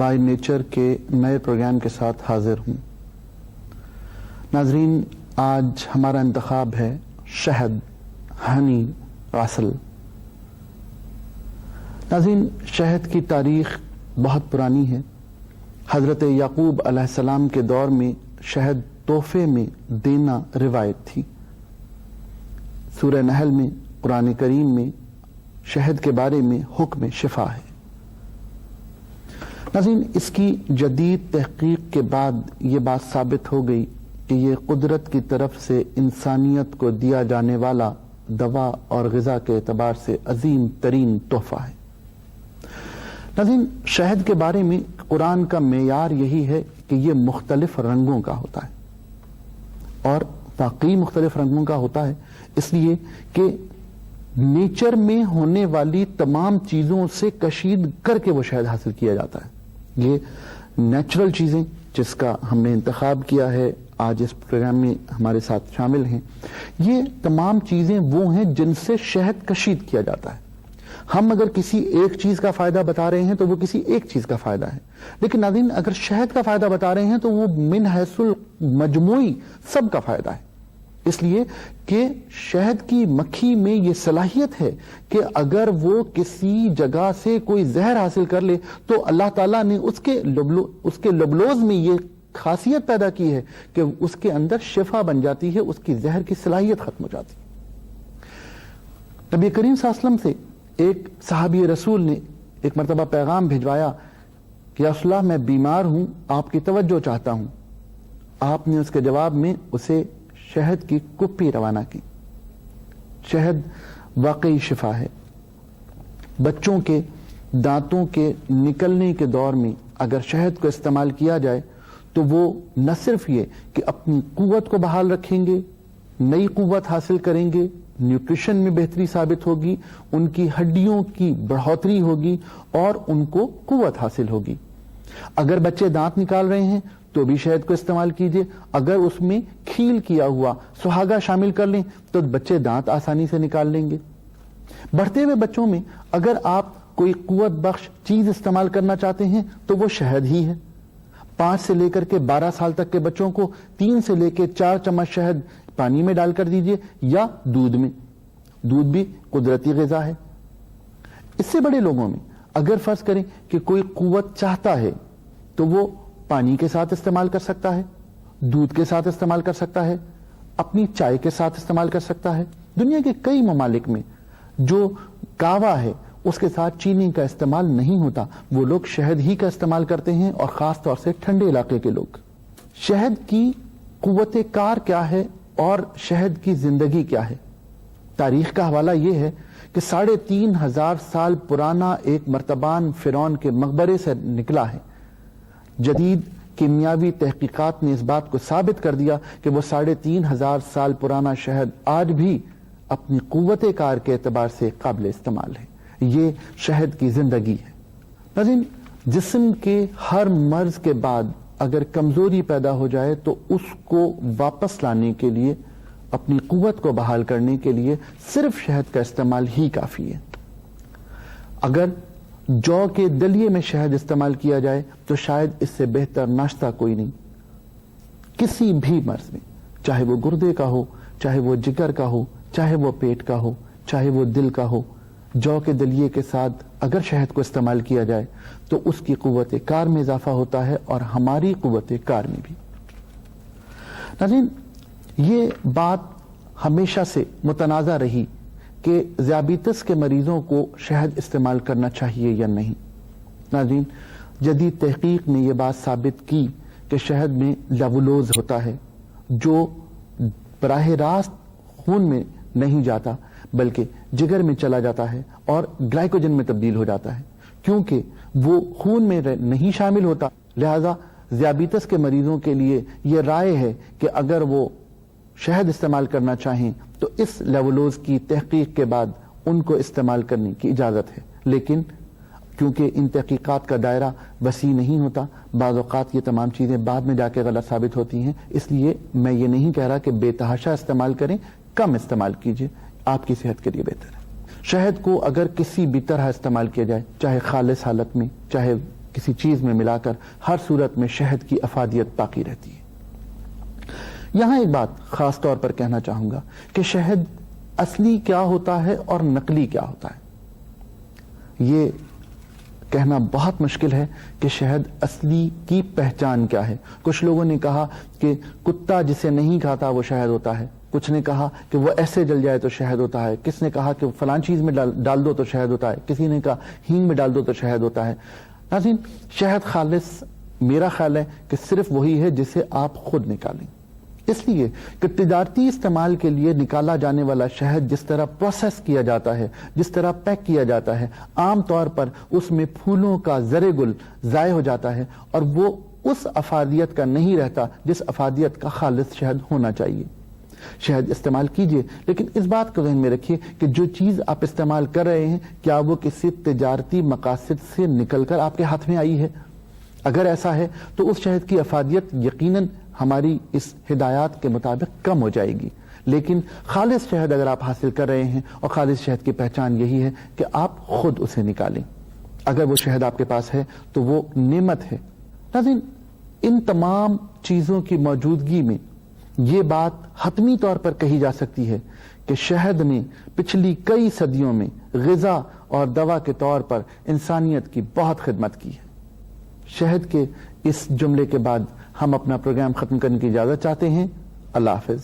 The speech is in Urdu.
بائی نیچر کے نئے پروگرام کے ساتھ حاضر ہوں۔ ناظرین، آج ہمارا انتخاب ہے شہد، ہنی، عسل۔ ناظرین، شہد کی تاریخ بہت پرانی ہے۔ حضرت یعقوب علیہ السلام کے دور میں شہد تحفے میں دینا روایت تھی۔ سورہ نحل میں، قرآن کریم میں شہد کے بارے میں حکم شفا ہے۔ ناظرین، اس کی جدید تحقیق کے بعد یہ بات ثابت ہو گئی کہ یہ قدرت کی طرف سے انسانیت کو دیا جانے والا دوا اور غذا کے اعتبار سے عظیم ترین تحفہ ہے۔ ناظرین، شہد کے بارے میں قرآن کا معیار یہی ہے کہ یہ مختلف رنگوں کا ہوتا ہے، اور واقعی مختلف رنگوں کا ہوتا ہے، اس لیے کہ نیچر میں ہونے والی تمام چیزوں سے کشید کر کے وہ شہد حاصل کیا جاتا ہے۔ یہ نیچرل چیزیں جس کا ہم نے انتخاب کیا ہے، آج اس پروگرام میں ہمارے ساتھ شامل ہیں، یہ تمام چیزیں وہ ہیں جن سے شہد کشید کیا جاتا ہے۔ ہم اگر کسی ایک چیز کا فائدہ بتا رہے ہیں تو وہ کسی ایک چیز کا فائدہ ہے، لیکن ناظرین اگر شہد کا فائدہ بتا رہے ہیں تو وہ من حیث المجموعی سب کا فائدہ ہے، اس لیے کہ شہد کی مکھی میں یہ صلاحیت ہے کہ اگر وہ کسی جگہ سے کوئی زہر حاصل کر لے تو اللہ تعالیٰ نے اس کے لبلوز میں یہ خاصیت پیدا کی ہے کہ اس کے اندر شفا بن جاتی ہے، اس کی زہر کی صلاحیت ختم ہو جاتی ہے۔ نبی کریم صلی اللہ علیہ وسلم سے ایک صحابی رسول نے ایک مرتبہ پیغام بھجوایا کہ یا رسول اللہ، میں بیمار ہوں، آپ کی توجہ چاہتا ہوں۔ آپ نے اس کے جواب میں اسے شہد کی کپی روانہ کی۔ شہد واقعی شفا ہے۔ بچوں کے دانتوں کے نکلنے کے دور میں اگر شہد کو استعمال کیا جائے تو وہ نہ صرف یہ کہ اپنی قوت کو بحال رکھیں گے، نئی قوت حاصل کریں گے، نیوٹریشن میں بہتری ثابت ہوگی، ان کی ہڈیوں کی بڑھوتری ہوگی اور ان کو قوت حاصل ہوگی۔ اگر بچے دانت نکال رہے ہیں تو بھی شہد کو استعمال کیجئے۔ اگر اس میں کھیل کیا ہوا سہاگا شامل کر لیں تو بچے دانت آسانی سے نکال لیں گے۔ بڑھتے ہوئے بچوں میں اگر آپ کوئی قوت بخش چیز استعمال کرنا چاہتے ہیں تو وہ شہد ہی ہے۔ 5 سے لے کر کے 12 سال تک کے بچوں کو 3 سے لے کے 4 چمچ شہد پانی میں ڈال کر دیجئے یا دودھ میں۔ دودھ بھی قدرتی غذا ہے۔ اس سے بڑے لوگوں میں اگر فرض کریں کہ کوئی قوت چاہتا ہے تو وہ پانی کے ساتھ استعمال کر سکتا ہے، دودھ کے ساتھ استعمال کر سکتا ہے، اپنی چائے کے ساتھ استعمال کر سکتا ہے۔ دنیا کے کئی ممالک میں جو کہوا ہے اس کے ساتھ چینی کا استعمال نہیں ہوتا، وہ لوگ شہد ہی کا استعمال کرتے ہیں، اور خاص طور سے ٹھنڈے علاقے کے لوگ۔ شہد کی قوت کار کیا ہے اور شہد کی زندگی کیا ہے؟ تاریخ کا حوالہ یہ ہے کہ 3500 سال پرانا ایک مرتبان فرعون کے مقبرے سے نکلا ہے۔ جدید کیمیاوی تحقیقات نے اس بات کو ثابت کر دیا کہ وہ 3500 سال پرانا شہد آج بھی اپنی قوت کار کے اعتبار سے قابل استعمال ہے۔ یہ شہد کی زندگی ہے۔ ناظرین، جسم کے ہر مرض کے بعد اگر کمزوری پیدا ہو جائے تو اس کو واپس لانے کے لیے، اپنی قوت کو بحال کرنے کے لیے صرف شہد کا استعمال ہی کافی ہے۔ اگر جو کے دلیے میں شہد استعمال کیا جائے تو شاید اس سے بہتر ناشتہ کوئی نہیں۔ کسی بھی مرض میں، چاہے وہ گردے کا ہو، چاہے وہ جگر کا ہو، چاہے وہ پیٹ کا ہو، چاہے وہ دل کا ہو، جو کے دلیے کے ساتھ اگر شہد کو استعمال کیا جائے تو اس کی قوت کار میں اضافہ ہوتا ہے اور ہماری قوت کار میں بھی۔ ناظرین، یہ بات ہمیشہ سے متنازع رہی کہ ذیابیطس کے مریضوں کو شہد استعمال کرنا چاہیے یا نہیں۔ ناظرین، جدید تحقیق نے یہ بات ثابت کی کہ شہد میں لیولوز ہوتا ہے جو براہ راست خون میں نہیں جاتا بلکہ جگر میں چلا جاتا ہے اور گلائکوجن میں تبدیل ہو جاتا ہے۔ کیونکہ وہ خون میں نہیں شامل ہوتا، لہذا ذیابیطس کے مریضوں کے لیے یہ رائے ہے کہ اگر وہ شہد استعمال کرنا چاہیں تو اس لیولوز کی تحقیق کے بعد ان کو استعمال کرنے کی اجازت ہے، لیکن کیونکہ ان تحقیقات کا دائرہ وسیع نہیں ہوتا، بعض اوقات یہ تمام چیزیں بعد میں جا کے غلط ثابت ہوتی ہیں، اس لیے میں یہ نہیں کہہ رہا کہ بے تحاشا استعمال کریں، کم استعمال کیجئے، آپ کی صحت کے لیے بہتر ہے۔ شہد کو اگر کسی بھی طرح استعمال کیا جائے، چاہے خالص حالت میں، چاہے کسی چیز میں ملا کر، ہر صورت میں شہد کی افادیت باقی رہتی ہے۔ یہاں ایک بات خاص طور پر کہنا چاہوں گا کہ شہد اصلی کیا ہوتا ہے اور نقلی کیا ہوتا ہے۔ یہ کہنا بہت مشکل ہے کہ شہد اصلی کی پہچان کیا ہے۔ کچھ لوگوں نے کہا کہ کتا جسے نہیں کھاتا وہ شہد ہوتا ہے، کچھ نے کہا کہ وہ ایسے جل جائے تو شہد ہوتا ہے، کس نے کہا کہ فلان چیز میں ڈال دو تو شہد ہوتا ہے، کسی نے کہا ہینگ میں ڈال دو تو شہد ہوتا ہے۔ ناظرین، شہد خالص میرا خیال ہے کہ صرف وہی ہے جسے آپ خود نکالیں، اس لیے کہ تجارتی استعمال کے لیے نکالا جانے والا شہد جس طرح پروسیس کیا جاتا ہے، جس طرح پیک کیا جاتا ہے، عام طور پر اس میں پھولوں کا زر گل ضائع ہو جاتا ہے اور وہ اس افادیت کا نہیں رہتا جس افادیت کا خالص شہد ہونا چاہیے۔ شہد استعمال کیجئے، لیکن اس بات کو ذہن میں رکھیے کہ جو چیز آپ استعمال کر رہے ہیں کیا وہ کسی تجارتی مقاصد سے نکل کر آپ کے ہاتھ میں آئی ہے؟ اگر ایسا ہے تو اس شہد کی افادیت یقیناً ہماری اس ہدایات کے مطابق کم ہو جائے گی، لیکن خالص شہد اگر آپ حاصل کر رہے ہیں، اور خالص شہد کی پہچان یہی ہے کہ آپ خود اسے نکالیں، اگر وہ شہد آپ کے پاس ہے تو وہ نعمت ہے۔ ناظرین، ان تمام چیزوں کی موجودگی میں یہ بات حتمی طور پر کہی جا سکتی ہے کہ شہد نے پچھلی کئی صدیوں میں غذا اور دوا کے طور پر انسانیت کی بہت خدمت کی ہے۔ شہد کے اس جملے کے بعد ہم اپنا پروگرام ختم کرنے کی اجازت چاہتے ہیں۔ اللہ حافظ۔